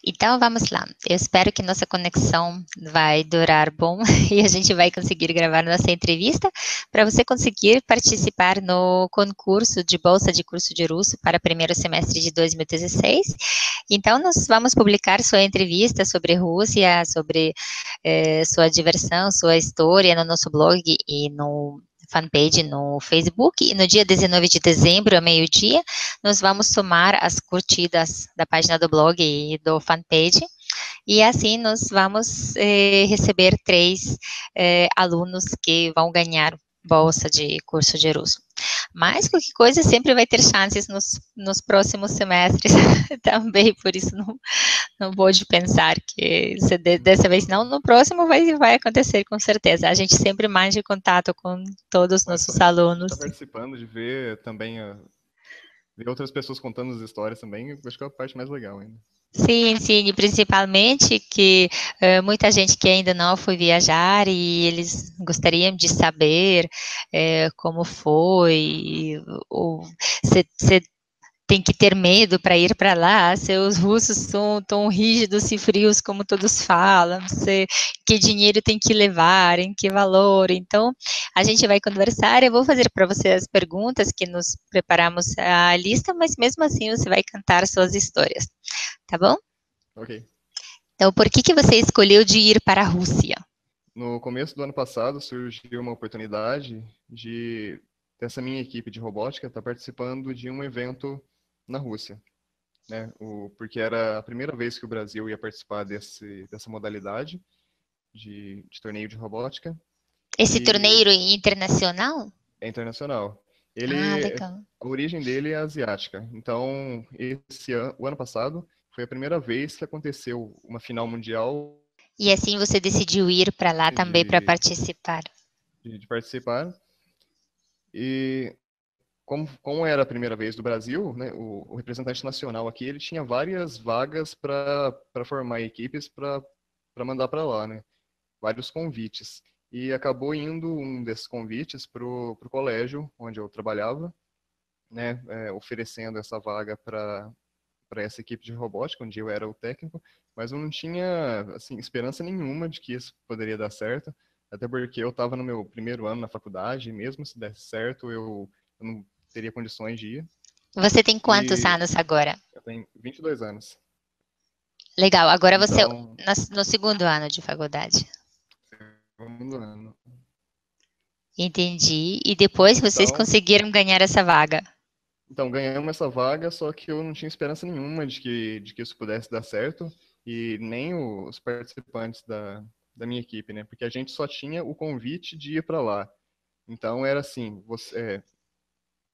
Então vamos lá. Eu espero que nossa conexão vai durar bom e a gente vai conseguir gravar nossa entrevista para você conseguir participar no concurso de bolsa de curso de russo para primeiro semestre de 2016. Então nós vamos publicar sua entrevista sobre Rússia, sobre sua diversão, sua história no nosso blog e no fanpage no Facebook, e no dia 19 de dezembro, ao meio-dia, nós vamos somar as curtidas da página do blog e do fanpage, e assim nós vamos receber 3 alunos que vão ganhar bolsa de curso de russo. Mas qualquer coisa sempre vai ter chances nos próximos semestres também, por isso não pode pensar que dessa vez não, no próximo vai acontecer com certeza. A gente sempre mantém contato com todos os Mas só nossos de alunos. estar participando, de ver também, ver outras pessoas contando as histórias também, eu acho que é a parte mais legal ainda. Sim, sim, e principalmente que muita gente que ainda não foi viajar e eles gostariam de saber como foi, ou se tem que ter medo para ir para lá, se os russos são tão rígidos e frios como todos falam, se que dinheiro tem que levar, em que valor. Então, a gente vai conversar, eu vou fazer para você as perguntas que nos preparamos a lista, mas mesmo assim você vai cantar suas histórias, tá bom? Ok. Então, por que você escolheu de ir para a Rússia? No começo do ano passado surgiu uma oportunidade dessa minha equipe de robótica estar participando de um evento na Rússia, né? Porque era a primeira vez que o Brasil ia participar dessa modalidade de torneio de robótica Esse e torneio internacional? é internacional. Ah, Ele, legal. a origem dele é asiática. Então, o ano passado foi a primeira vez que aconteceu uma final mundial E assim você decidiu ir para lá também para de, participar. de participar. E como era a primeira vez do Brasil, né, o representante nacional aqui, ele tinha várias vagas para formar equipes para mandar para lá, né? Vários convites. E acabou indo um desses convites para o colégio onde eu trabalhava, né, oferecendo essa vaga para essa equipe de robótica, onde eu era o técnico, mas eu não tinha assim, esperança nenhuma de que isso poderia dar certo, até porque eu estava no meu primeiro ano na faculdade, e mesmo se desse certo, eu não teria condições de ir. Você tem quantos E anos agora? eu tenho 22 anos. Legal, agora você Então, no segundo ano de faculdade. segundo ano. Entendi. E depois vocês Então, conseguiram ganhar essa vaga. então ganhamos essa vaga, só que eu não tinha esperança nenhuma de que isso pudesse dar certo, e nem os participantes da minha equipe, né? Porque a gente só tinha o convite de ir para lá. Então era assim,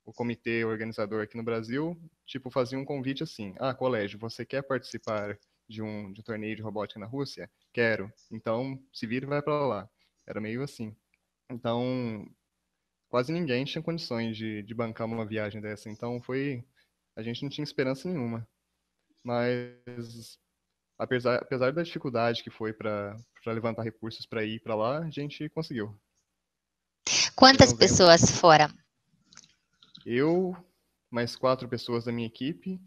o comitê organizador aqui no Brasil, tipo, fazia um convite assim: ah, colégio, você quer participar de um torneio de robótica na Rússia? Quero. Então, se vira e vai para lá. Era meio assim. Então, quase ninguém tinha condições de bancar uma viagem dessa. Então, a gente não tinha esperança nenhuma. Mas, apesar da dificuldade que foi para levantar recursos para ir para lá, a gente conseguiu. Em Quantas novembro, pessoas foram? eu, mais 4 pessoas da minha equipe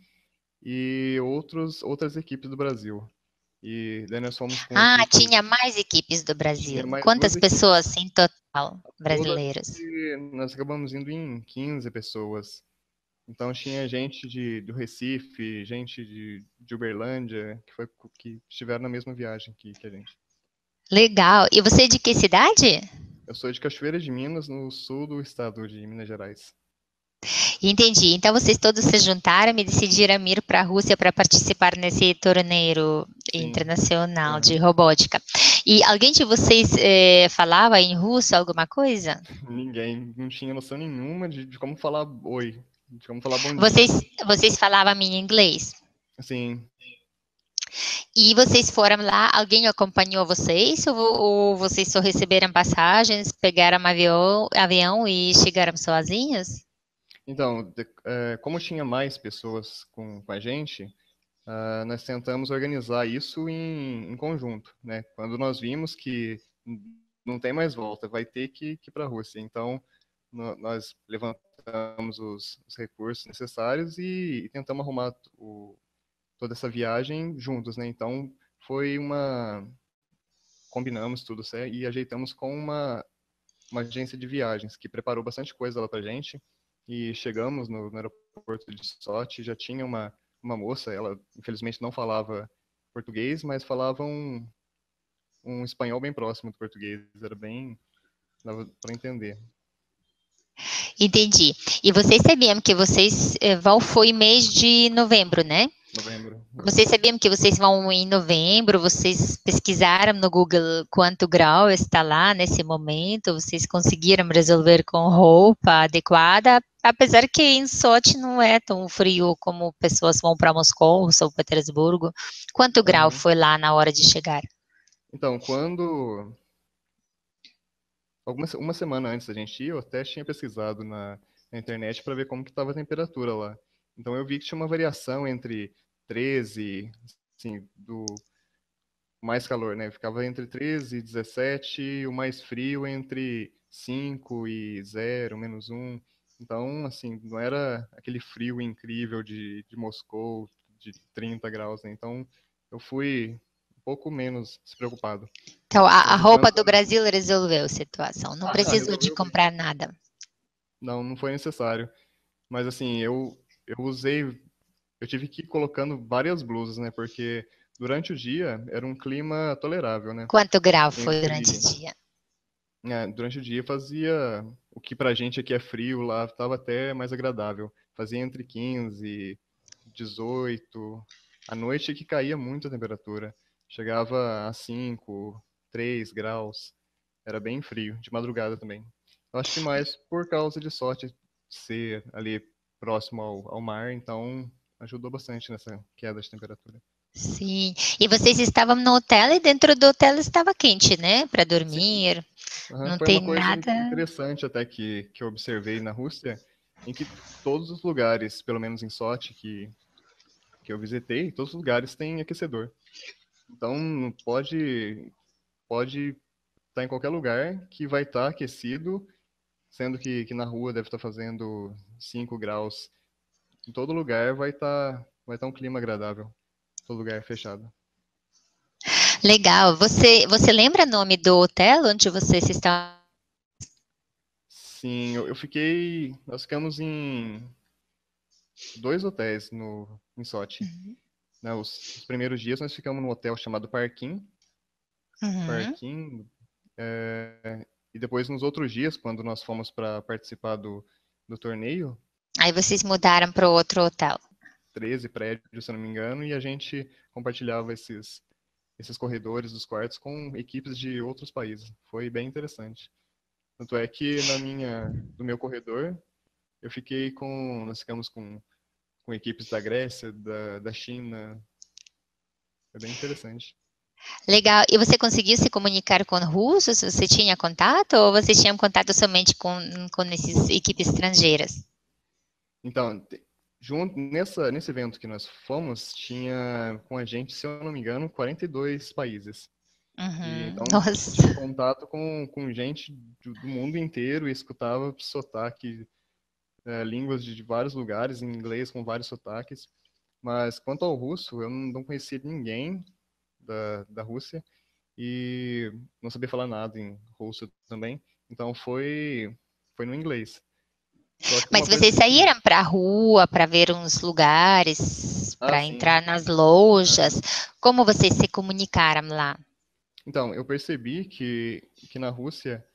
e outras equipes do Brasil. E daí nós fomos com Ah, equipes, tinha mais equipes do tinha Brasil. mais Quantas 2 equipes. pessoas em total Todas brasileiros? nós acabamos indo em 15 pessoas. Então tinha gente do Recife, gente de Uberlândia, que estiveram na mesma viagem que a gente. Legal. E você é de que cidade? Eu sou de Cachoeira de Minas, no sul do estado de Minas Gerais. Entendi. Então vocês todos se juntaram e decidiram ir para a Rússia para participar nesse torneio Sim. internacional de Aham. robótica. E alguém de vocês falava em russo alguma coisa? Ninguém não tinha noção nenhuma de como falar oi, de como falar bom dia. Vocês falavam em inglês? Assim, E vocês foram lá, alguém acompanhou vocês ou vocês só receberam passagens, pegaram um avião e chegaram sozinhos? então, como tinha mais pessoas com a gente, nós tentamos organizar isso em conjunto, né? Quando nós vimos que não tem mais volta, vai ter que ir para a Rússia. Então, nós levantamos os recursos necessários e tentamos arrumar toda essa viagem juntos, né? Então foi combinamos tudo certo e ajeitamos com uma agência de viagens que preparou bastante coisa lá pra gente. E chegamos no aeroporto de Sochi, já tinha uma moça, ela infelizmente não falava português, mas falava um espanhol bem próximo do português, era bem, dava para entender. Entendi. E vocês sabiam que vocês vão foi mês de novembro, né? Novembro. Vocês sabiam que vocês vão em novembro? Vocês pesquisaram no Google quanto grau está lá nesse momento? Vocês conseguiram resolver com roupa adequada? Apesar que em Sochi não é tão frio como pessoas vão para Moscou ou São Petersburgo. Quanto grau Uhum. foi lá na hora de chegar? Então, uma semana antes da gente ir, eu até tinha pesquisado na internet para ver como que estava a temperatura lá. Então eu vi que tinha uma variação entre 13, assim, do mais calor, né? Ficava entre 13 e 17, e o mais frio entre 5 e 0, -1. Então, assim, não era aquele frio incrível de Moscou, de 30 graus, né? Então, eu fui um pouco menos despreocupado. Então, a Mas o roupa tanto... do Brasil resolveu a situação. Não precisou de resolveu bem. comprar nada. Não, não foi necessário. Mas, assim, eu usei... Eu tive que ir colocando várias blusas, né? Porque durante o dia era um clima tolerável, né? Quanto grau foi durante o Entre dia? durante o dia fazia o que pra gente aqui é frio, lá estava até mais agradável. Fazia entre 15 e 18. À noite que caía muito a temperatura. Chegava a 5, 3 graus. Era bem frio, de madrugada também. Eu acho que mais por causa de sorte ser ali próximo ao mar, então ajudou bastante nessa queda de temperatura. Sim. E vocês estavam no hotel e dentro do hotel estava quente, né? Para Sim, dormir. aham, Não foi uma tem coisa nada. interessante até que eu observei na Rússia, em que todos os lugares, pelo menos em Sochi, que eu visitei, todos os lugares têm aquecedor. Então, pode estar em qualquer lugar que vai estar aquecido, sendo que na rua deve estar fazendo 5 graus. Em todo lugar vai estar um clima agradável. Todo lugar fechado. Legal. Você lembra o nome do hotel onde vocês estão? Sim, nós ficamos em 2 hotéis em Sochi. Né, os primeiros dias nós ficamos num hotel chamado Uhum. Parquim, e depois nos outros dias, quando nós fomos para participar do torneio, Aí vocês mudaram para outro hotel. 13 prédios, se eu não me engano, e a gente compartilhava esses corredores dos quartos com equipes de outros países. Foi bem interessante. Tanto é que no meu corredor, nós ficamos com equipes da Grécia, da China. Foi bem interessante. Legal. E você conseguiu se comunicar com russos? Você tinha contato ou você tinha contato somente com essas equipes estrangeiras? Então, junto nesse evento que nós fomos, tinha com a gente, se eu não me engano, 42 países. E Uhum. então eu tive Nossa. contato com gente do mundo inteiro e escutava sotaque, línguas de vários lugares, em inglês com vários sotaques. Mas quanto ao russo, eu não conhecia ninguém da Rússia e não sabia falar nada em russo também. Então foi no inglês. Só que Mas uma coisa vocês que... saíram para a rua para ver uns lugares, Ah, para sim. entrar nas lojas? Como vocês se comunicaram lá? Então, eu percebi que na Rússia,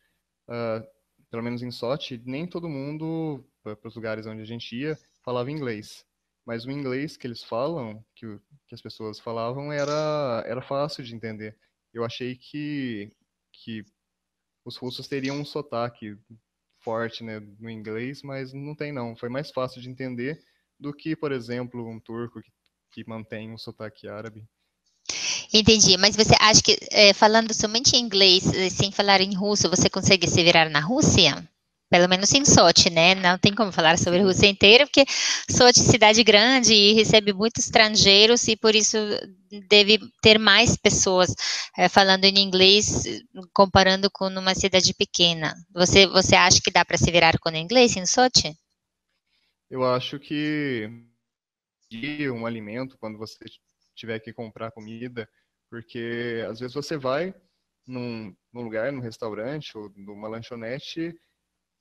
ah, pelo menos em Sochi, nem todo mundo, para os lugares onde a gente ia, falava inglês. Mas o inglês que eles falam, que as pessoas falavam, era fácil de entender. Eu achei que os russos teriam um sotaque forte, né, no inglês, mas não tem não. Foi mais fácil de entender do que, por exemplo, um turco que mantém um sotaque árabe. Entendi, mas você acha que falando somente em inglês, sem falar em russo, você consegue se virar na Rússia? Pelo menos em Sochi, né? Não tem como falar sobre a Sim. Rússia inteira, porque Sochi é cidade grande e recebe muitos estrangeiros e por isso deve ter mais pessoas falando em inglês comparando com uma cidade pequena. Você acha que dá para se virar com o inglês em Sochi? Eu acho que pedir um alimento quando você tiver que comprar comida, porque às vezes você vai num lugar, num restaurante ou numa lanchonete,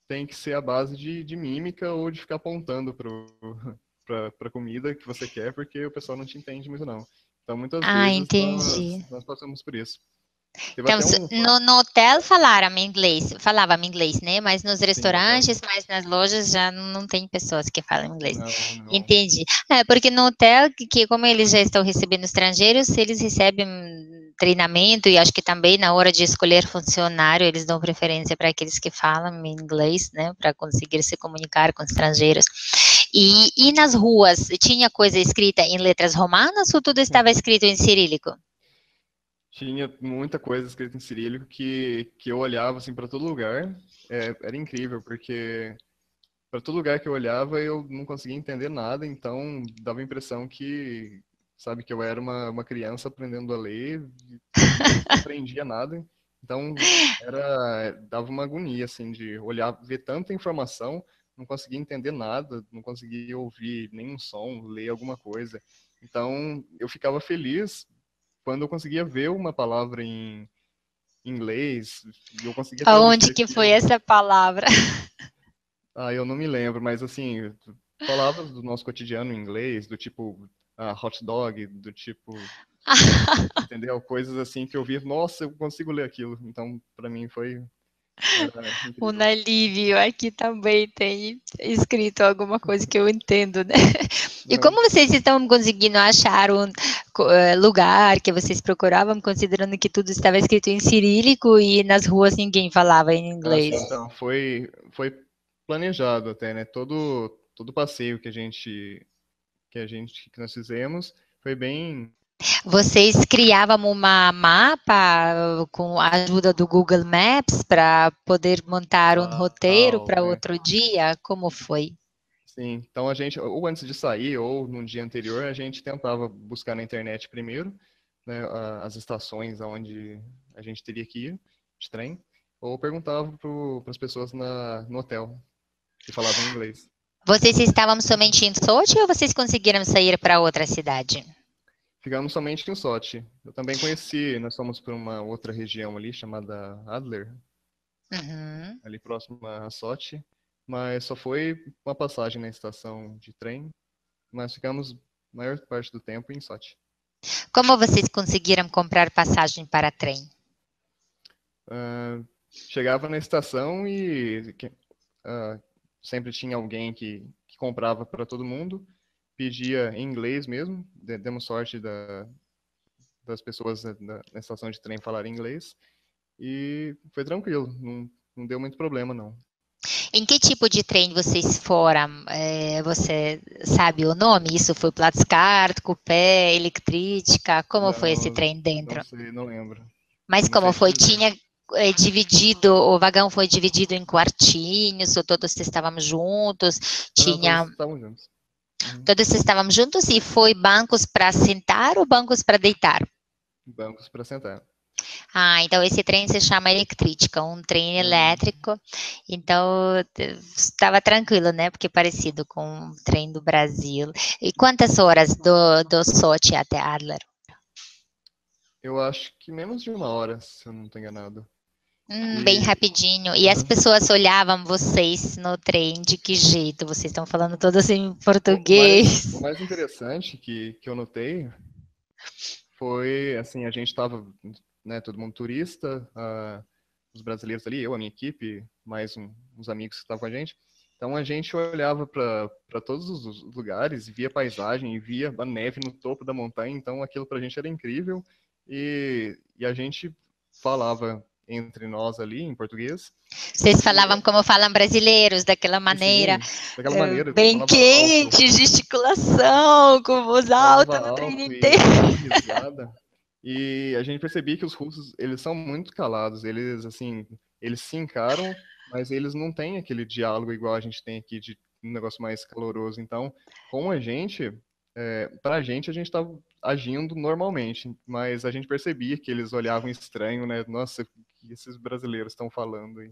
tem que ser a base de mímica ou de ficar apontando para comida que você quer, porque o pessoal não te entende muito não. Então, muitas Ah, vezes entendi. nós passamos por isso. Teve Então, até um... no hotel falavam inglês, né? Mas nos Sim, no hotel. restaurantes, mas nas lojas já não tem pessoas que falam inglês. Não, não. Entendi. É, porque no hotel, como eles já estão recebendo estrangeiros, eles recebem treinamento e acho que também na hora de escolher funcionário, eles dão preferência para aqueles que falam inglês, né? Para conseguir se comunicar com estrangeiros. E nas ruas, tinha coisa escrita em letras romanas ou tudo estava escrito em cirílico? Tinha muita coisa escrita em cirílico que eu olhava assim para todo lugar. Era incrível, porque para todo lugar que eu olhava eu não conseguia entender nada, então dava a impressão que, sabe, que eu era uma criança aprendendo a ler e não compreendia nada. Então dava uma agonia assim de olhar, ver tanta informação, não conseguia entender nada, não conseguia ouvir nenhum som, ler alguma coisa. Então eu ficava feliz quando eu conseguia ver uma palavra em inglês e eu conseguia Aonde traduzir que foi aquilo. essa palavra? Ah, eu não me lembro, mas assim, palavras do nosso cotidiano em inglês, do tipo hot dog, do tipo, entendeu? Coisas assim que eu vi, nossa, eu consigo ler aquilo. Então, para mim era Um incrível. alívio, aqui também tem escrito alguma coisa que eu entendo, né? E Uhum. como vocês estão conseguindo achar um lugar que vocês procuravam, considerando que tudo estava escrito em cirílico e nas ruas ninguém falava em Ah, inglês? sim, então, foi planejado até, né? Todo passeio que nós fizemos foi bem. Vocês criavam uma mapa com a ajuda do Google Maps para poder montar um roteiro para É. outro dia? Como foi? Sim, então a gente, ou antes de sair, ou no dia anterior, a gente tentava buscar na internet primeiro, né, as estações aonde a gente teria que ir de trem, ou perguntava para as pessoas no hotel que falavam inglês. Vocês estavam somente em Sochi ou vocês conseguiram sair para outra cidade? Ficamos somente em Sochi. Eu também conheci, nós fomos para uma outra região ali chamada Adler, Uhum. ali próximo a Sochi, mas só foi uma passagem na estação de trem, mas ficamos a maior parte do tempo em Sochi. Como vocês conseguiram comprar passagem para trem? Ah, chegava na estação e ah, sempre tinha alguém que comprava para todo mundo, pedia em inglês mesmo, demos sorte das pessoas na estação de trem falarem inglês, e foi tranquilo, não deu muito problema, não. Em que tipo de trem vocês foram? Você sabe o nome? Isso foi Platzkart, Coupé, Electrítica? Como foi esse Não, trem não dentro? sei, não lembro. Mas Não como sei te foi? dizer. Tinha dividido, o vagão foi dividido em quartinhos, ou todos estavam juntos? Ah, não, todos Tinha, estavam juntos. Uhum. todos estavam juntos e foi bancos para sentar ou bancos para deitar? Bancos para sentar. Ah, então esse trem se chama Electrítica, um trem Uhum. elétrico. Então estava tranquilo, né? Porque é parecido com o trem do Brasil. E quantas horas do Sochi até Adler? Eu acho que menos de uma hora, se eu não estou enganado. Bem E rapidinho. E as uhum. pessoas olhavam vocês no trem, de que jeito? Vocês estão falando todos em O português. mais interessante que eu notei foi, assim, a gente estava, né, todo mundo turista, os brasileiros ali, eu, a minha equipe, mais uns amigos que estavam com a gente. Então a gente olhava para todos os lugares, via paisagem, e via a neve no topo da montanha, então aquilo para a gente era incrível. E a gente falava entre nós ali em português, Vocês e falavam como falam brasileiros, daquela maneira, assim, daquela maneira, bem falava alto, quente, gesticulação, com voz falava alta no trem alto inteiro. e dava risada. E a gente percebia que os russos, eles são muito calados, eles, assim, eles se encaram, mas eles não têm aquele diálogo igual a gente tem aqui, de um negócio mais caloroso. Então, com a gente, pra gente, a gente estava agindo normalmente, mas a gente percebia que eles olhavam estranho, né? Nossa, o que esses brasileiros estão falando aí?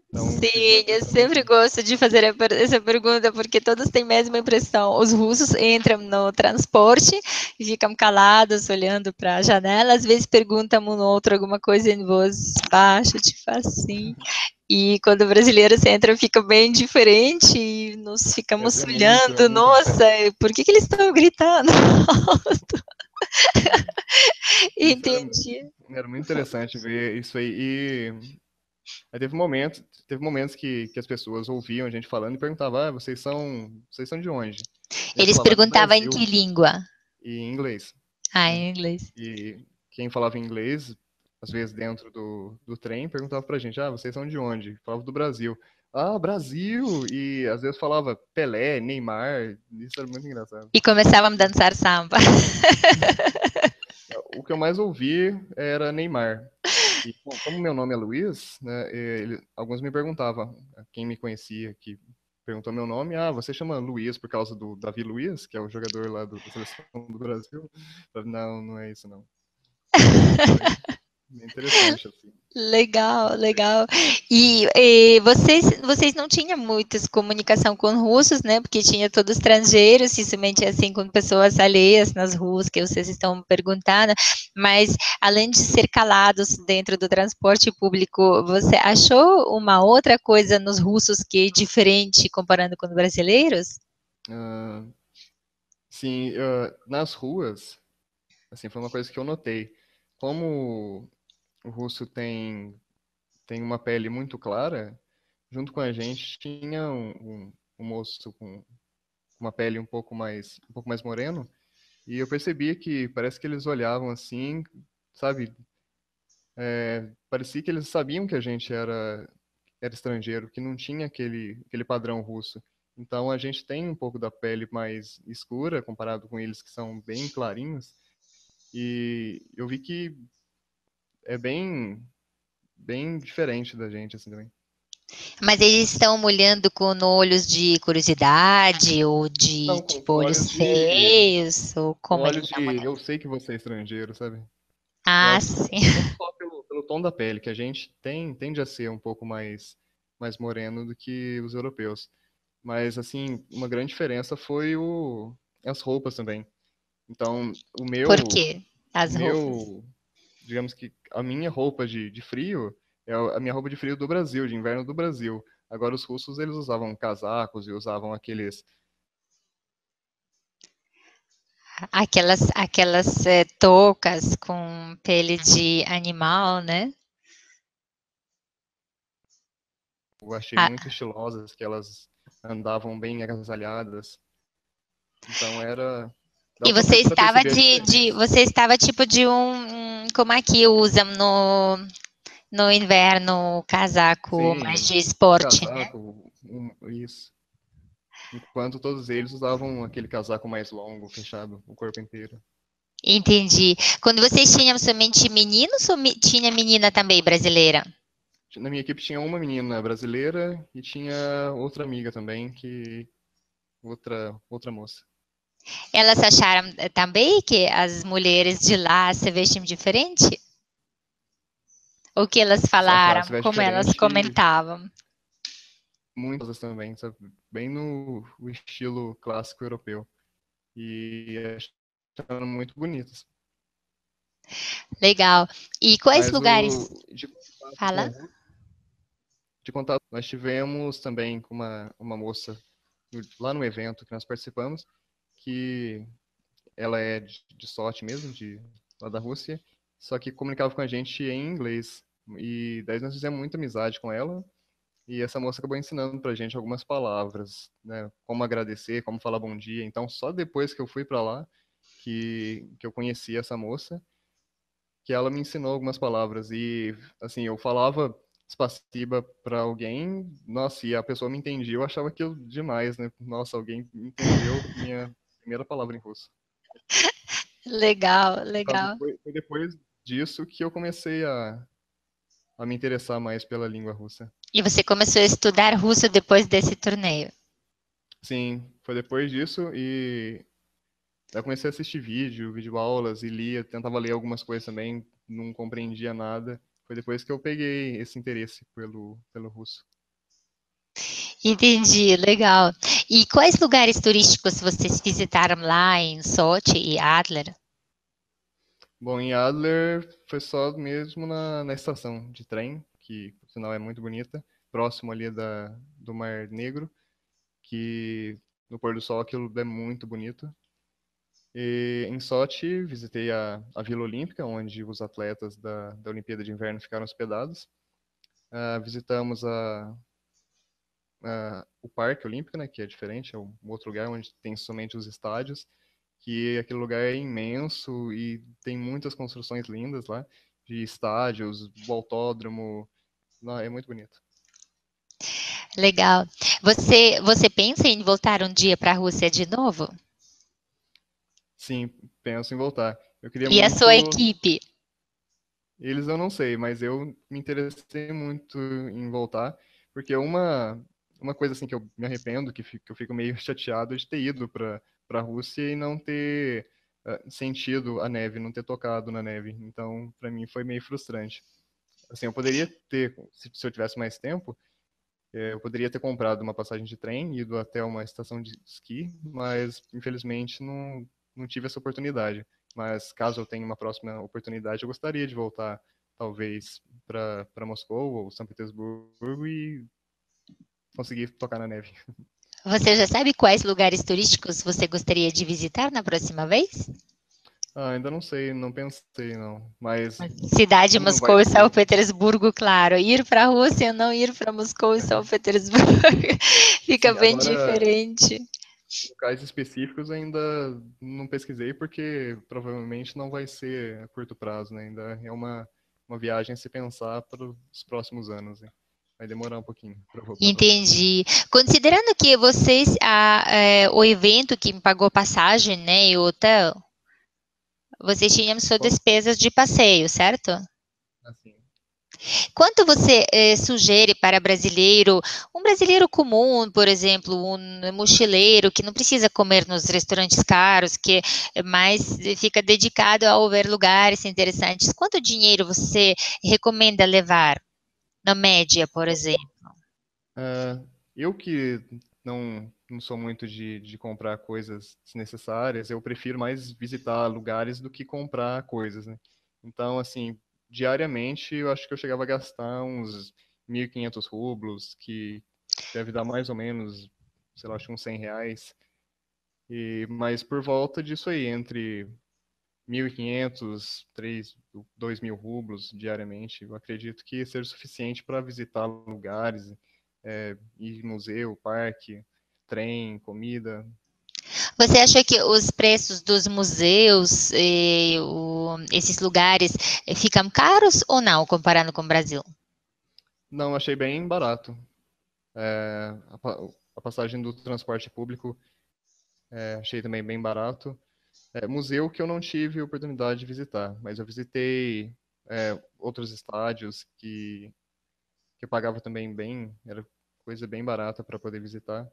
Então, tive uma Sim, eu impressão sempre assim. gosto de fazer essa pergunta, porque todos têm a mesma impressão. Os russos entram no transporte e ficam calados, olhando para a janela, às vezes perguntam um ao outro alguma coisa em voz baixa, tipo assim. E quando brasileiros entram, fica bem diferente e nós ficamos É olhando, muito nossa, diferente. por que eles estão gritando? Isso Entendi. era muito interessante ver isso aí. Aí teve momentos que as pessoas ouviam a gente falando e perguntavam, vocês são de onde? E a gente Eles falava, "Ah, do perguntavam em Brasil", que língua? e em inglês, Ah, né? em inglês. E quem falava inglês, às vezes dentro do trem, perguntava pra gente, vocês são de onde? Falava do Brasil. Ah, Brasil! E às vezes falava Pelé, Neymar, isso era muito engraçado. E começavam a dançar samba. O que eu mais ouvi era Neymar. E como meu nome é Luiz, né, alguns me perguntavam, quem me conhecia, que perguntou meu nome, você chama Luiz por causa do Davi Luiz, que é o jogador lá da seleção do Brasil? Eu falei, não, não é isso não. Mas foi bem interessante, assim. Legal, legal. E vocês não tinham muita comunicação com russos, né? Porque tinha todos estrangeiros, somente assim com pessoas alheias nas ruas que vocês estão perguntando. Mas além de ser calados dentro do transporte público, você achou uma outra coisa nos russos que é diferente comparando com os brasileiros? Ah, sim, nas ruas, assim, foi uma coisa que eu notei. Como o russo tem uma pele muito clara, junto com a gente tinha um moço com uma pele um pouco mais moreno, e eu percebi que parece que eles olhavam assim, sabe? Parecia que eles sabiam que a gente era estrangeiro, que não tinha aquele padrão russo. Então a gente tem um pouco da pele mais escura comparado com eles que são bem clarinhos. E eu vi que é bem diferente da gente assim também. Mas eles estão olhando com olhos de curiosidade ou de Não, tipo olhos feios ou com como eles olhos estão de olhando? eu sei que você é estrangeiro, sabe? Eu Ah, acho que sim. não só pelo tom da pele, que a gente tende a ser um pouco mais moreno do que os europeus. Mas, assim, uma grande diferença foi as roupas também. Então, Por quê? o As roupas. meu, digamos que a minha roupa de frio é a minha roupa de frio do Brasil, de inverno do Brasil. Agora, os russos, eles usavam casacos e usavam aqueles, Aquelas toucas com pele de animal, né? eu achei Ah, muito estilosas, que elas andavam bem agasalhadas. Então, e dava pra perceber a diferença. você estava tipo de como aqui usam no inverno casaco mais Sim, de um esporte, né? casaco, isso. Enquanto todos eles usavam aquele casaco mais longo, fechado, o corpo inteiro. Entendi. Quando vocês tinham somente meninos ou tinha menina também brasileira? Na minha equipe tinha uma menina brasileira e tinha outra amiga também, outra moça. Elas acharam também que as mulheres de lá se vestem diferente? O que elas Acharam, se falaram? veste Como elas diferente e comentavam? muitas também, sabe? Bem no o estilo clássico europeu. E acharam muito bonitas. Legal. E quais Mas lugares? de contato Fala. de contato, nós tivemos também com uma moça lá no evento que nós participamos, que ela é de Sochi mesmo, lá da Rússia, só que comunicava com a gente em inglês. E daí nós fizemos muita amizade com ela, e essa moça acabou ensinando pra gente algumas palavras, né? Como agradecer, como falar bom dia. Então, só depois que eu fui pra lá, que eu conheci essa moça, que ela me ensinou algumas palavras. E, assim, eu falava spasiba pra alguém, nossa, e a pessoa me entendia, eu achava aquilo demais, né? Nossa, alguém entendeu minha primeira palavra em russo. Legal, No caso, legal. foi depois disso que eu comecei a me interessar mais pela língua russa. E você começou a estudar russo depois desse torneio? Sim, foi depois disso e eu comecei a assistir videoaulas e lia, tentava ler algumas coisas também, não compreendia nada. Foi depois que eu peguei esse interesse pelo russo. Entendi, legal. E quais lugares turísticos vocês visitaram lá em Sochi e Adler? Bom, em Adler foi só mesmo na estação de trem, que por sinal é muito bonita, próximo ali do Mar Negro, que no pôr do sol aquilo é muito bonito. E em Sochi visitei a Vila Olímpica, onde os atletas da Olimpíada de Inverno ficaram hospedados. Visitamos o Parque Olímpico, né, que é diferente, é um outro lugar onde tem somente os estádios, que aquele lugar é imenso e tem muitas construções lindas lá, de estádios, o autódromo, não, é muito bonito. Legal. Você pensa em voltar um dia para a Rússia de novo? Sim, penso em voltar. Eu queria E a sua muito, equipe? eles eu não sei, mas eu me interessei muito em voltar, porque uma coisa assim que eu me arrependo, que eu fico meio chateado é de ter ido para a Rússia e não ter sentido a neve, não ter tocado na neve. Então, para mim foi meio frustrante. Assim, eu poderia ter, se eu tivesse mais tempo, eu poderia ter comprado uma passagem de trem, ido até uma estação de esqui, mas infelizmente não tive essa oportunidade. Mas caso eu tenha uma próxima oportunidade, eu gostaria de voltar, talvez, para Moscou ou São Petersburgo e conseguir tocar na neve. Você já sabe quais lugares turísticos você gostaria de visitar na próxima vez? Ainda não sei, não pensei não. Mas Cidade, como não vai Moscou e São ser. Petersburgo, claro. Ir para a Rússia, não ir para Moscou e São Petersburgo. Fica Sim, bem agora diferente. locais específicos ainda não pesquisei porque provavelmente não vai ser a curto prazo, né? Ainda é uma viagem a se pensar para os próximos anos, né? Vai demorar um pouquinho para voltar para lá. Entendi. Considerando que vocês, o evento que pagou passagem, né, e o hotel, vocês tinham só Como? despesas de passeio, certo? Assim. Quanto você sugere para brasileiro, um brasileiro comum, por exemplo, um mochileiro que não precisa comer nos restaurantes caros, que mais fica dedicado a ver lugares interessantes, quanto dinheiro você recomenda levar, na média, por exemplo? Ah, eu que não sou muito de comprar coisas desnecessárias, eu prefiro mais visitar lugares do que comprar coisas, né? Então, assim, diariamente eu acho que eu chegava a gastar uns 1.500 rublos, que deve dar mais ou menos, sei lá, acho que uns R$ 100. Mas por volta disso aí, entre 1.500, 2.000 rublos diariamente, eu acredito que seja suficiente para visitar lugares, ir museu, parque, trem, comida. Você acha que os preços dos museus, esses lugares, ficam caros ou não, comparando com o Brasil? Não, achei bem barato. A passagem do transporte público achei também bem barato. Museu que eu não tive oportunidade de visitar, mas eu visitei outros estádios que eu pagava também bem, era coisa bem barata para poder visitar.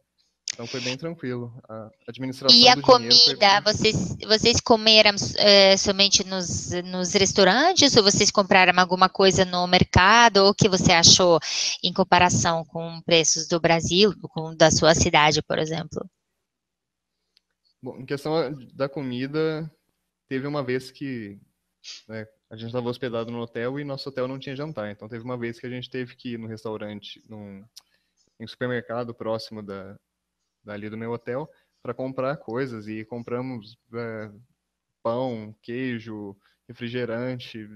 Então foi bem tranquilo. A E administração a do dinheiro foi comida, bem. vocês comeram somente nos restaurantes ou vocês compraram alguma coisa no mercado? Ou o que você achou em comparação com preços do Brasil, com da sua cidade, por exemplo? Bom, em questão da comida, teve uma vez que, né, a gente estava hospedado no hotel e nosso hotel não tinha jantar. Então teve uma vez que a gente teve que ir no restaurante, em um supermercado próximo dali do meu hotel, para comprar coisas. E compramos pão, queijo, refrigerante,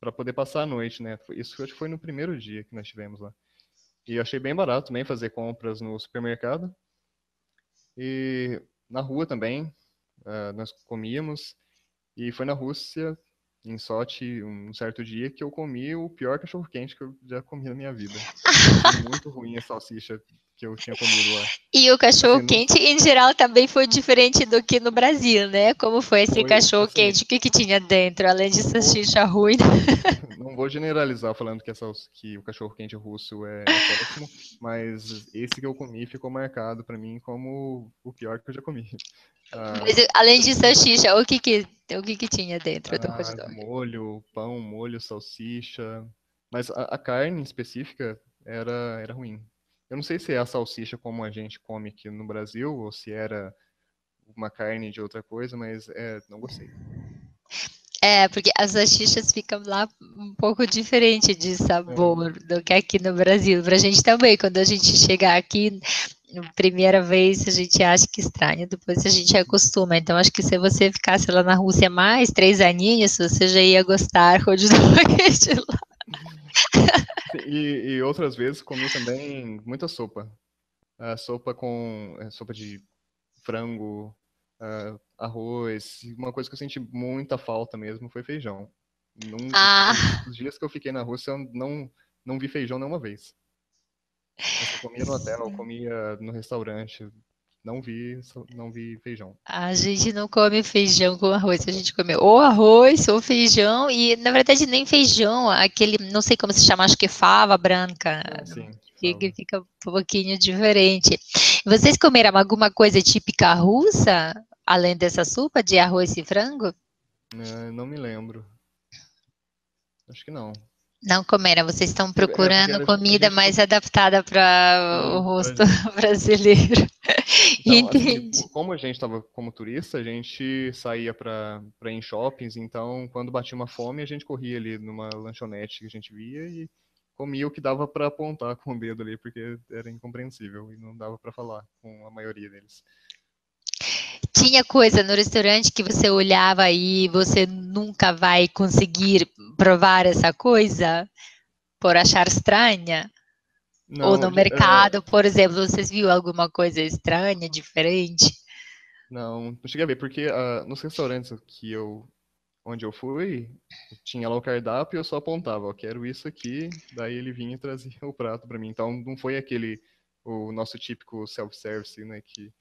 para poder passar a noite, né? Isso acho que foi no primeiro dia que nós tivemos lá. E eu achei bem barato também fazer compras no supermercado. E na rua também, nós comíamos. E foi na Rússia, em Sochi, um certo dia, que eu comi o pior cachorro-quente que eu já comi na minha vida. Achei muito ruim a salsicha que eu tinha comido lá. E o Assim, não cachorro-quente, em geral, também foi diferente do que no Brasil, né? Como foi esse foi, assim, cachorro-quente? O que que tinha dentro, além de não vou, salsicha ruim? não vou generalizar falando que o cachorro-quente russo é péssimo, mas esse que eu comi ficou marcado para mim como o pior que eu já comi. Ah, Mas, além de salsicha, o que que tinha dentro do hot dog? molho, pão, molho, salsicha. Mas a carne específica era ruim. Eu não sei se é a salsicha como a gente come aqui no Brasil, ou se era uma carne de outra coisa, mas não gostei. Porque as salsichas ficam lá um pouco diferente de É, sabor do que aqui no Brasil. Pra gente também, quando a gente chega aqui, primeira vez a gente acha que estranho, depois a gente acostuma. Então, acho que se você ficasse lá na Rússia mais 3 aninhos, você já ia gostar continuar de lá. e outras vezes comi também muita sopa. Sopa de frango, arroz. E uma coisa que eu senti muita falta mesmo foi feijão. Ah, Os dias que eu fiquei na Rússia, eu não vi feijão nenhuma vez. Assim, comia no hotel, comia no restaurante, não vi feijão. a gente não come feijão com arroz, a gente come ou arroz ou feijão, e na verdade nem feijão, aquele, não sei como se chama, acho que fava branca, Ah, sim, fica, fala. fica um pouquinho diferente. Vocês comeram alguma coisa típica russa, além dessa sopa de arroz e frango? Não me lembro. Acho que não. Não comeram, vocês estão Porque procurando a comida gente mais adaptada para o sim, rosto brasileiro. então, assim, Entende? como a gente estava como turista, a gente saía para ir em shoppings, então quando batia uma fome, a gente corria ali numa lanchonete que a gente via e comia o que dava para apontar com o dedo ali, porque era incompreensível e não dava para falar com a maioria deles. Tinha coisa no restaurante que você olhava e você nunca vai conseguir provar essa coisa por achar estranha? Ou Não, no mercado, por exemplo, vocês viram alguma coisa estranha, diferente? não cheguei a ver, porque nos restaurantes onde eu fui, tinha lá o cardápio e eu só apontava, ó, quero isso aqui, daí ele vinha e trazia o prato para mim. Então não foi o nosso típico self-service, né, que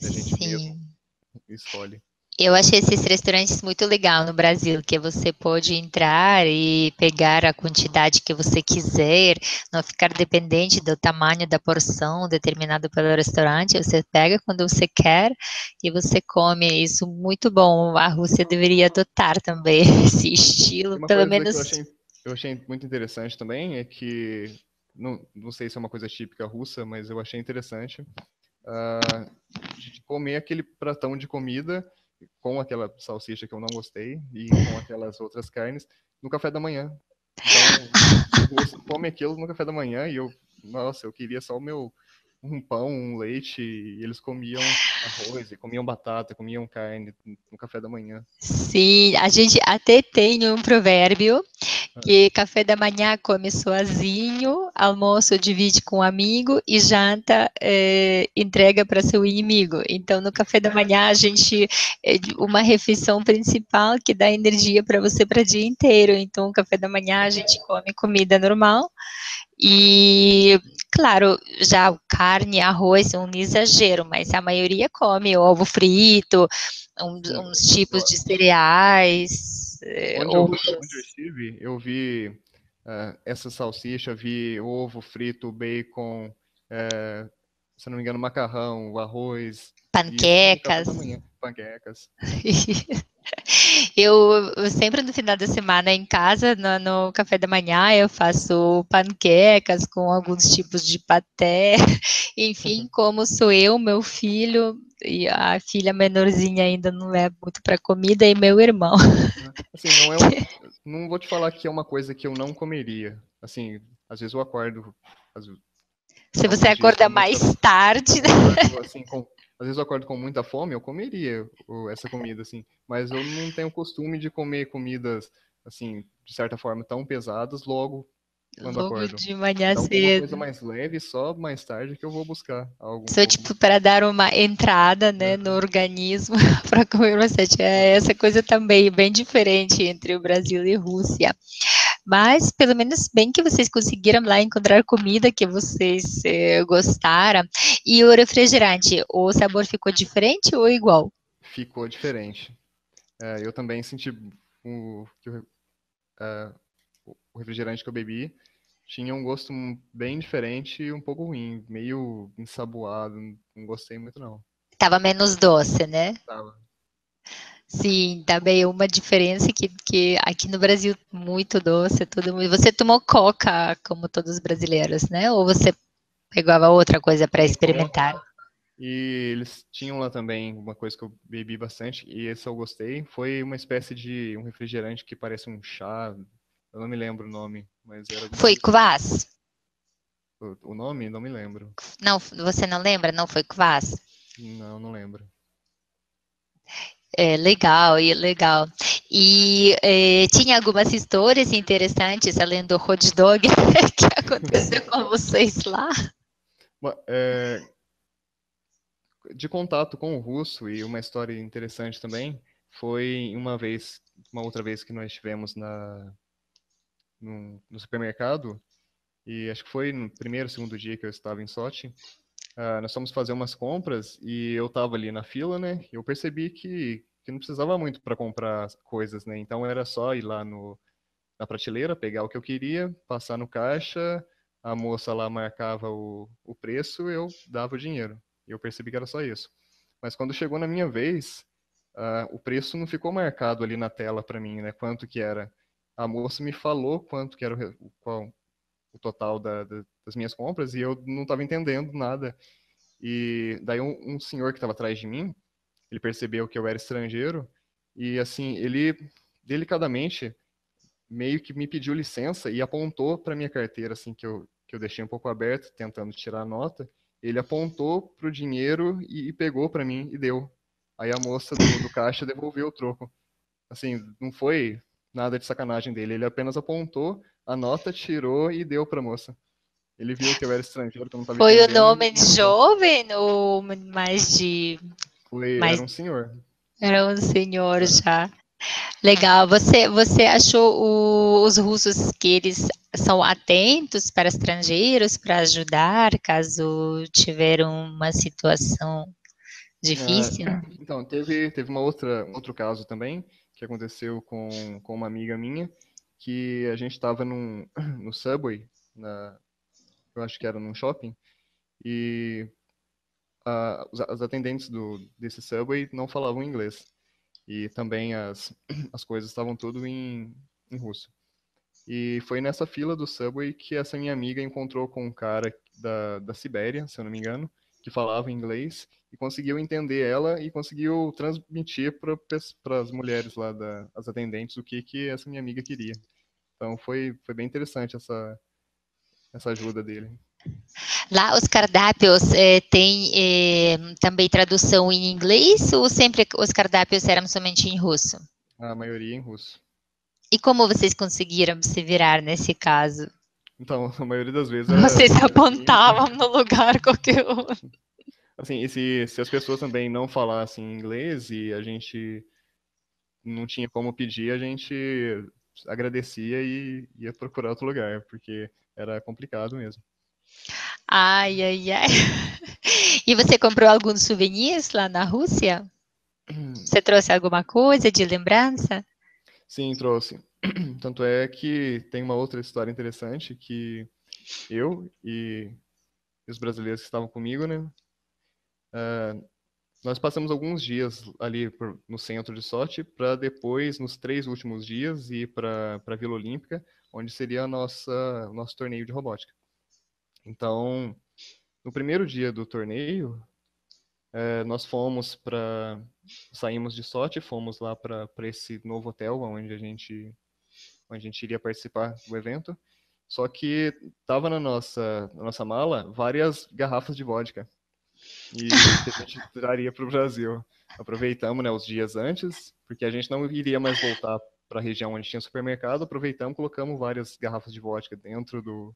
a gente mesmo Sim. escolhe. Eu achei esses restaurantes muito legal no Brasil, que você pode entrar e pegar a quantidade que você quiser, não ficar dependente do tamanho da porção determinado pelo restaurante. Você pega quando você quer e você come. Isso muito bom. A Rússia deveria adotar também esse E estilo, uma pelo coisa que menos. eu achei muito interessante também é que, não sei se é uma coisa típica russa, mas eu achei interessante, ah, de comer aquele pratão de comida com aquela salsicha que eu não gostei e com aquelas outras carnes no café da manhã. Então, os russos comem aquilo no café da manhã e nossa, eu queria só um pão, um leite, e eles comiam arroz, e comiam batata, comiam carne no café da manhã. Sim, a gente até tem um provérbio Ah, que café da manhã come sozinho, almoço divide com um amigo e janta entrega para seu inimigo. Então, no café da manhã, a gente uma refeição principal que dá energia para você para o dia inteiro. Então, o café da manhã a gente come comida normal e, claro, já carne, arroz é um exagero, mas a maioria come ovo frito, uns tipos de cereais, onde eu outros estive, eu vi essa salsicha, vi ovo frito, bacon, eh, se não me engano, macarrão, o arroz, e isso no café panquecas. da manhã, panquecas. Eu sempre no final da semana em casa, no café da manhã, eu faço panquecas com alguns tipos de paté, enfim, como sou eu, meu filho, e a filha menorzinha ainda não leva muito para comida, e meu irmão. Assim, não vou te falar que é uma coisa que eu não comeria. Assim, às vezes eu acordo, às- Se você alguns dias acorda com muita, mais tarde, eu acordo assim às vezes eu acordo com muita fome, eu comeria essa comida assim, mas eu não tenho costume de comer comidas assim, de certa forma tão pesadas logo quando logo acordo. de manhã Então, com uma cedo. coisa mais leve, só mais tarde que eu vou buscar algo um Só pouco tipo mais. para dar uma entrada, né, no organismo para comer bastante. É essa coisa também bem diferente entre o Brasil e a Rússia. Mas pelo menos bem que vocês conseguiram lá encontrar comida que vocês gostaram. E o refrigerante, o sabor ficou diferente ou igual? Ficou diferente. Eu também senti que o refrigerante que eu bebi tinha um gosto bem diferente e um pouco ruim, meio ensaboado, não gostei muito não. Tava menos doce, né? Tava. Sim, também uma diferença que aqui no Brasil muito doce, todo mundo. Você tomou coca como todos os brasileiros, né? Ou você Pegava outra coisa para em copo. experimentar. E eles tinham lá também uma coisa que eu bebi bastante, e esse eu gostei, foi uma espécie de um refrigerante que parece um chá, eu não me lembro o nome, mas era alguma Foi coisa assim. kvass? O nome, não me lembro. Não, você não lembra? Não foi kvass? Não, não lembro. É, legal, e legal. E tinha algumas histórias interessantes, além do hot dog, que aconteceu com vocês lá. De contato com o russo, e uma história interessante também, foi uma outra vez que nós estivemos no supermercado, e acho que foi no primeiro, segundo dia que eu estava em Sochi. Nós fomos fazer umas compras e eu estava ali na fila, né? E eu percebi que não precisava muito para comprar coisas, né? Então era só ir lá na prateleira, pegar o que eu queria, passar no caixa, a moça lá marcava o preço, eu dava o dinheiro. E eu percebi que era só isso. Mas quando chegou na minha vez, o preço não ficou marcado ali na tela para mim, né? Quanto que era. A moça me falou quanto que era o total das minhas compras e eu não estava entendendo nada. E daí um senhor que estava atrás de mim, ele percebeu que eu era estrangeiro e assim, ele delicadamente meio que me pediu licença e apontou para minha carteira assim que eu deixei um pouco aberta, tentando tirar a nota. Ele apontou pro dinheiro e pegou para mim e deu. Aí a moça do caixa devolveu o troco. Assim, não foi nada de sacanagem dele, ele apenas apontou a nota, tirou e deu para a moça. Ele viu que eu era estrangeiro, que eu não estava Foi o entendendo nome e de me deu. jovem ou mais de. Era Mais, um senhor. era um senhor Era. já. Legal. Você achou os russos que eles são atentos para estrangeiros, para ajudar caso tiver uma situação Ah, difícil? então, teve um outro caso também, que aconteceu com uma amiga minha, que a gente estava no Subway, eu acho que era num shopping, e as atendentes desse Subway não falavam inglês. E também as coisas estavam tudo em russo. E foi nessa fila do Subway que essa minha amiga encontrou com um cara da Sibéria, se eu não me engano, que falava inglês e conseguiu entender ela e conseguiu transmitir para as mulheres lá, as atendentes, o que essa minha amiga queria. Então foi bem interessante essa ajuda dele. Lá os cardápios têm também tradução em inglês ou sempre os cardápios eram somente em russo? A maioria em russo. E como vocês conseguiram se virar nesse caso? Então, a maioria das vezes Vocês era comigo. apontavam no lugar qualquer um. Assim, e se as pessoas também não falassem inglês e a gente não tinha como pedir, a gente agradecia e ia procurar outro lugar, porque era complicado mesmo. Ai, ai, ai. E você comprou alguns souvenirs lá na Rússia? Você trouxe alguma coisa de lembrança? Sim, trouxe. Tanto é que tem uma outra história interessante que eu e os brasileiros que estavam comigo, né? Nós passamos alguns dias ali no centro de Sochi para depois, nos 3 últimos dias, ir para a Vila Olímpica, onde seria o nosso torneio de robótica. Então, no primeiro dia do torneio, nós saímos de Sochi, fomos lá para esse novo hotel onde a gente iria participar do evento. Só que tava na nossa mala várias garrafas de vodka e que a gente traria para o Brasil. Aproveitamos, né, os dias antes, porque a gente não iria mais voltar para a região onde tinha supermercado. Aproveitamos, colocamos várias garrafas de vodka dentro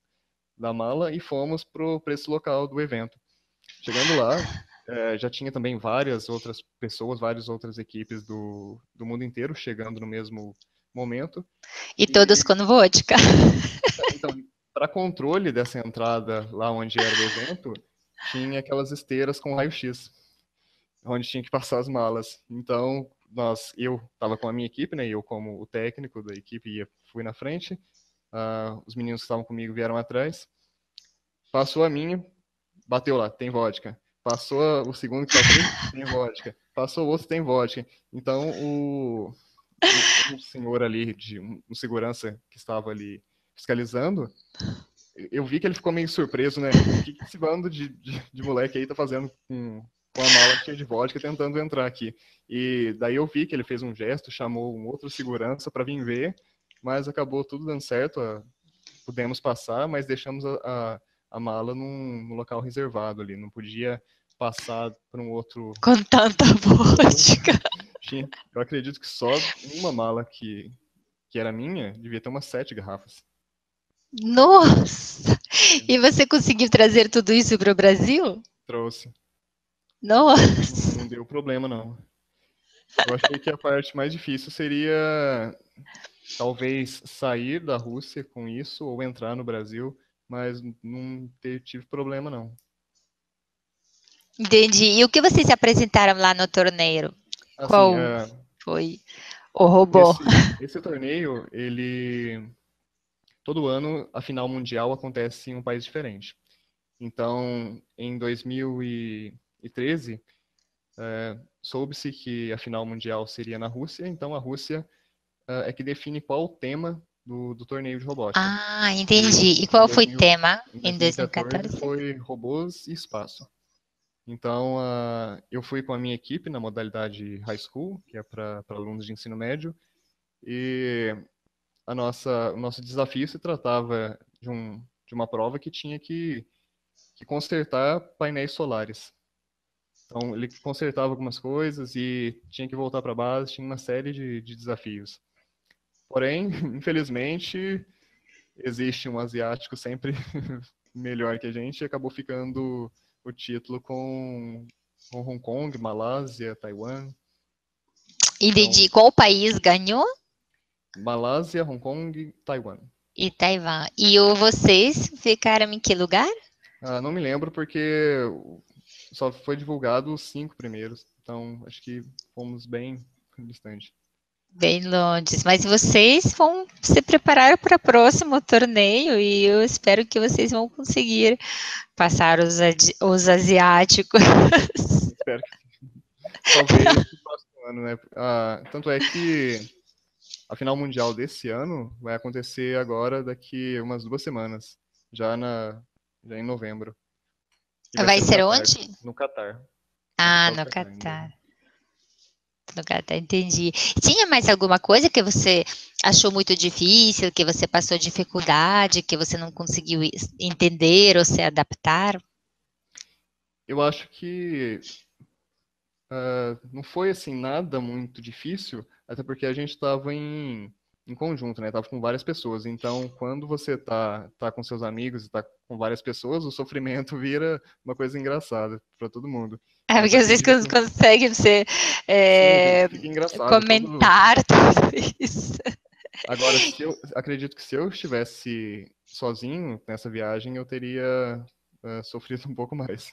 da mala e fomos para esse local do evento. Chegando lá, já tinha também várias outras pessoas, várias outras equipes do mundo inteiro chegando no mesmo momento. E todos E com vodka. então, para controle dessa entrada lá onde era o evento, tinha aquelas esteiras com raio-x, onde tinha que passar as malas. Então, eu estava com a minha equipe, né? Eu como o técnico da equipe fui na frente. Os meninos que estavam comigo vieram atrás. Passou a minha, bateu lá, tem vodka. Passou o segundo que estava comigo, tem vodka. Passou o outro, tem vodka. Então, um senhor ali, um segurança que estava ali fiscalizando, eu vi que ele ficou meio surpreso, né? O que esse bando de moleque aí tá fazendo com a mala cheia de vodka tentando entrar aqui? E daí eu vi que ele fez um gesto, chamou um outro segurança para vir ver, mas acabou tudo dando certo. Pudemos passar, mas deixamos a mala num local reservado ali. Não podia passar para um outro. Com tanta vodka. Eu acredito que só uma mala que era minha devia ter umas 7 garrafas. Nossa! E você conseguiu trazer tudo isso para o Brasil? Trouxe. Nossa! Não deu problema, não. Eu achei que a parte mais difícil seria talvez sair da Rússia com isso ou entrar no Brasil, mas não tive problema, não. Entendi. E o que vocês apresentaram lá no torneio? Assim, Qual foi o robô? esse torneio, todo ano a final mundial acontece em um país diferente. Então, em 2013, soube-se que a final mundial seria na Rússia, então a Rússia é que define qual o tema do torneio de robótica. Ah, E entendi. E em qual foi o tema em em 2014 2014? foi robôs e espaço. Então, eu fui com a minha equipe na modalidade high school, que é para alunos de ensino médio, e o nosso desafio se tratava de uma prova que tinha que consertar painéis solares. Então, ele consertava algumas coisas e tinha que voltar para a base, tinha uma série de desafios. Porém, infelizmente, existe um asiático sempre melhor que a gente e acabou ficando o título com Hong Kong, Malásia, Taiwan. Entendi. Então, Qual país ganhou? Malásia, Hong Kong, Taiwan. E Taiwan. E vocês ficaram em que lugar? Não me lembro porque só foi divulgado os 5 primeiros. Então, acho que fomos bem distante. Bem longe. Mas vocês vão se preparar para o próximo torneio e eu espero que vocês vão conseguir passar os asiáticos. Espero que talvez no próximo ano, né? Tanto é que a final mundial desse ano vai acontecer agora daqui umas 2 semanas, já em novembro. E vai Vai ser no ser Catar. onde? No Catar. Na Ah, capital do no Catar, Catar. No Catar, entendi. Tinha mais alguma coisa que você achou muito difícil, que você passou dificuldade, que você não conseguiu entender ou se adaptar? Eu acho que não foi assim nada muito difícil, até porque a gente estava em conjunto, né? Tava com várias pessoas. Então, quando você tá com seus amigos e tá com várias pessoas, o sofrimento vira uma coisa engraçada para todo mundo. É Mas porque vocês acredito, conseguem sim, fica engraçado. comentar tudo isso. Agora, se eu acredito que se eu estivesse sozinho nessa viagem, eu teria sofrido um pouco mais.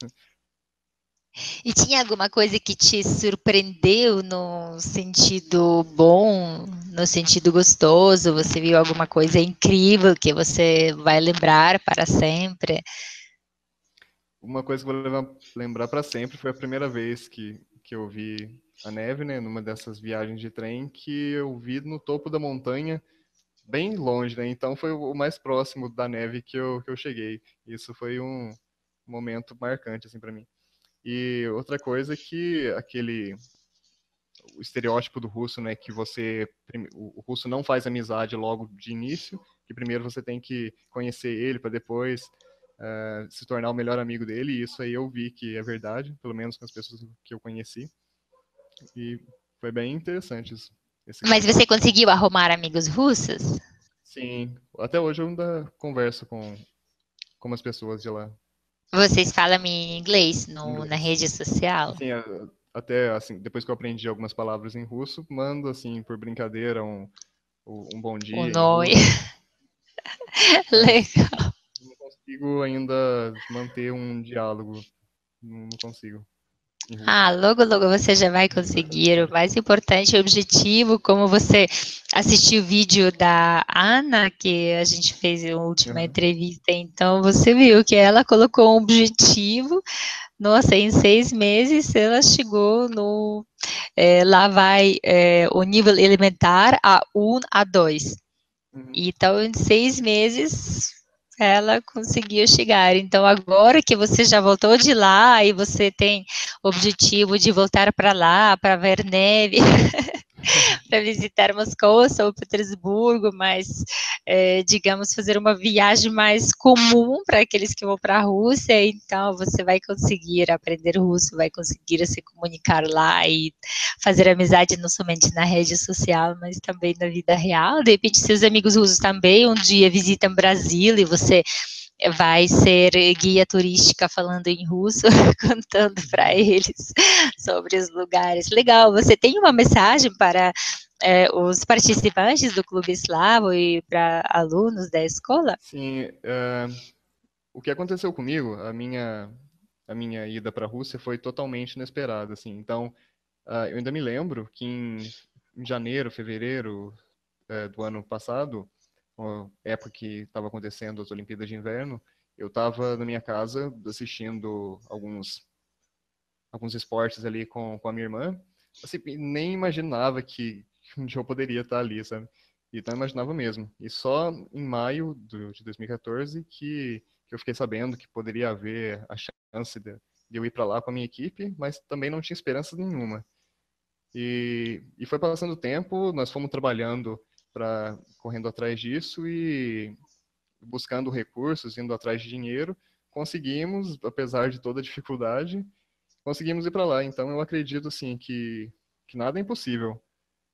E tinha alguma coisa que te surpreendeu no sentido bom, no sentido gostoso? Você viu alguma coisa incrível que você vai lembrar para sempre? Uma coisa que eu vou lembrar para sempre foi a primeira vez que eu vi a neve, né, numa dessas viagens de trem, que eu vi no topo da montanha, bem longe, né? Então foi o mais próximo da neve que eu cheguei. Isso foi um momento marcante assim para mim. E outra coisa é que o estereótipo do russo, né, que o russo não faz amizade logo de início, que primeiro você tem que conhecer ele para depois se tornar o melhor amigo dele, e isso aí eu vi que é verdade, pelo menos com as pessoas que eu conheci, e foi bem interessante isso, esse Mas você contraste. conseguiu arrumar amigos russos? Sim, até hoje eu ainda converso com as pessoas de lá, Vocês falam em inglês em na inglês. rede social? Assim, até assim, depois que eu aprendi algumas palavras em russo, mando assim por brincadeira um bom O dia em Noi. russo, mas Legal. não consigo ainda manter um diálogo, não consigo em russo. Ah, logo, logo você já vai conseguir. O mais importante é o objetivo, como você assistiu o vídeo da Ana, que a gente fez a última Uhum. entrevista, então você viu que ela colocou um objetivo. Nossa, em 6 meses ela chegou no. Lá vai o nível elementar A1, A2. Uhum. Então, em 6 meses, ela conseguiu chegar. Então, agora que você já voltou de lá e você tem o objetivo de voltar para lá, para ver neve, para visitar Moscou, São Petersburgo, mas, digamos, fazer uma viagem mais comum para aqueles que vão para a Rússia, então você vai conseguir aprender russo, vai conseguir se comunicar lá e fazer amizade não somente na rede social, mas também na vida real. De repente, seus amigos russos também um dia visitam Brasil e você vai ser guia turística falando em russo, contando para eles sobre os lugares. Legal, você tem uma mensagem para os participantes do Clube Eslavo e para alunos da escola? Sim, o que aconteceu comigo, a minha ida para a Rússia foi totalmente inesperada, assim. Então, eu ainda me lembro que em janeiro, fevereiro, do ano passado, época que estava acontecendo as Olimpíadas de Inverno, eu estava na minha casa assistindo alguns esportes ali com a minha irmã. Assim, nem imaginava que um dia eu poderia estar ali, sabe? Então eu imaginava mesmo. E só em maio de 2014 que eu fiquei sabendo que poderia haver a chance de eu ir para lá com a minha equipe, mas também não tinha esperança nenhuma. E foi passando o tempo, nós fomos trabalhando correndo atrás disso e buscando recursos, indo atrás de dinheiro, conseguimos, apesar de toda a dificuldade, conseguimos ir para lá. Então eu acredito assim que nada é impossível,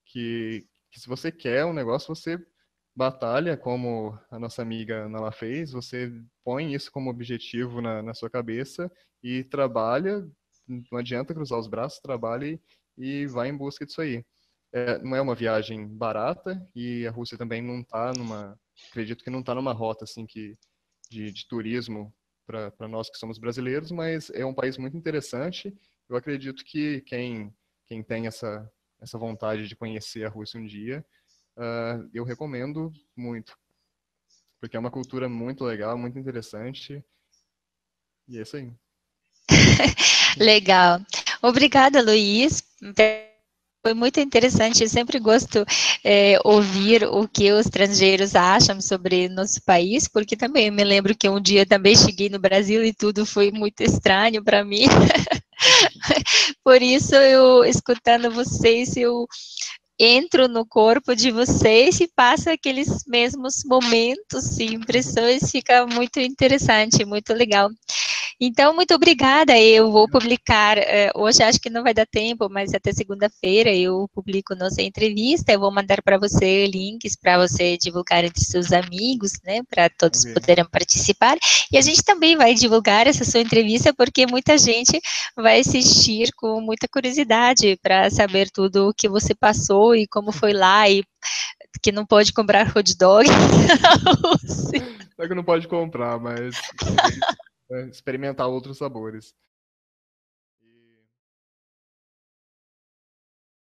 que se você quer um negócio, você batalha, como a nossa amiga Nala fez, você põe isso como objetivo na sua cabeça e trabalha, não adianta cruzar os braços, trabalha e vai em busca disso aí. Não é uma viagem barata e a Rússia também não está acredito que não está numa rota assim de turismo para nós que somos brasileiros, mas é um país muito interessante. Eu acredito que quem tem essa vontade de conhecer a Rússia um dia, eu recomendo muito, porque é uma cultura muito legal, muito interessante, e é isso aí. Legal. Obrigada, Luiz. Foi muito interessante. Eu sempre gosto ouvir o que os estrangeiros acham sobre nosso país, porque também me lembro que um dia também cheguei no Brasil e tudo foi muito estranho para mim. Por isso, eu escutando vocês, eu entro no corpo de vocês e passo aqueles mesmos momentos e impressões, fica muito interessante, muito legal. Então, muito obrigada. Eu vou publicar, hoje acho que não vai dar tempo, mas até segunda-feira eu publico nossa entrevista. Eu vou mandar para você links para você divulgar entre seus amigos, né, para todos Ok. poderem participar. E a gente também vai divulgar essa sua entrevista, porque muita gente vai assistir com muita curiosidade para saber tudo o que você passou e como foi lá, e que não pode comprar hot dog. Só que não pode comprar, mas talvez experimentar outros sabores.